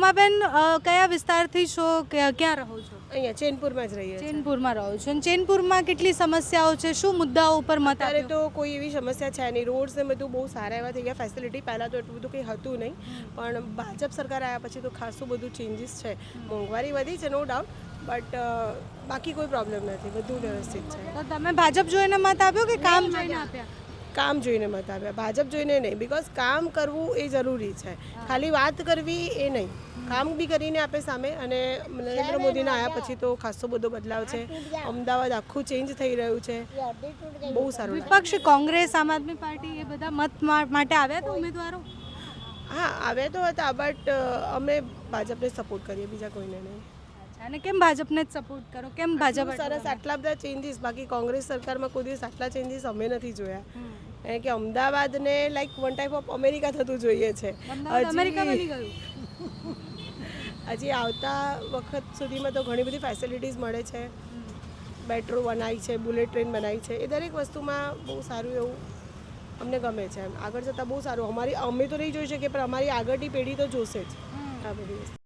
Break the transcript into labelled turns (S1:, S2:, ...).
S1: રમાબેન કયા વિસ્તારથી છો ક્યાં રહો છો?
S2: અહીંયા ચેનપુરમાં જ રહીએ છીએ.
S1: ચેનપુરમાં રહો છો અને ચેનપુરમાં કેટલી સમસ્યાઓ છે, શું મુદ્દાઓ ઉપર મત
S2: અત્યારે
S1: આપ્યો?
S2: તો કોઈ એવી સમસ્યા છે નહીં. રોડ્સ ને બધું બહુ સારા એવા થઈ ગયા. ફેસિલિટી પહેલાં તો એટલું બધું કંઈ હતું નહીં, પણ ભાજપ સરકાર આવ્યા પછી તો ખાસું બધું ચેન્જીસ છે. મોંઘવારી વધી છે નો ડાઉટ, બટ બાકી કોઈ પ્રોબ્લેમ નથી, બધું વ્યવસ્થિત છે.
S1: તો તમે ભાજપ જોઈને મત આપ્યો કે કામ જોઈને આપ્યા?
S2: કામ જોઈને મત આપ્યા, ભાજપ જોઈને નહીં. બિકોઝ કામ કરવું એ જરૂરી છે, ખાલી વાત કરવી એ નહીં. કામ બી કરીને આપે સામે. અને નરેન્દ્ર મોદીના આવ્યા પછી તો ખાસો બધો બદલાવ છે. અમદાવાદ આખું ચેન્જ થઈ રહ્યું છે, બહુ સારું.
S1: વિપક્ષ કોંગ્રેસ, આમ આદમી પાર્ટી એ બધા મત માટે આવ્યા હતા ઉમેદવારો?
S2: હા, આવ્યા તો હતા, બટ અમે ભાજપને સપોર્ટ કરીએ, બીજા કોઈને નહીં.
S1: અને કેમ ભાજપને જ સપોર્ટ કરો? કેમ ભાજપ?
S2: સરસ આટલા બધા ચેન્જીસ, બાકી કોંગ્રેસ સરકારમાં કોઈ દિવસ આટલા ચેન્જીસ અમે નથી જોયા. કારણ કે અમદાવાદને like one type of America થતું જોઈએ છે.
S1: અમેરિકા બની ગયું.
S2: હજી આવતા વખત સુધીમાં તો ઘણી બધી ફેસિલિટીઝ મળે છે. મેટ્રો બનાવી છે, બુલેટ ટ્રેન બનાવી છે, એ દરેક વસ્તુમાં બહુ સારું એવું અમને ગમે છે. આગળ જતાં બહુ સારું. અમે તો નહીં જોઈ શકીએ, પણ અમારી આગળની પેઢી તો જોશે જ આ બધી વસ્તુ.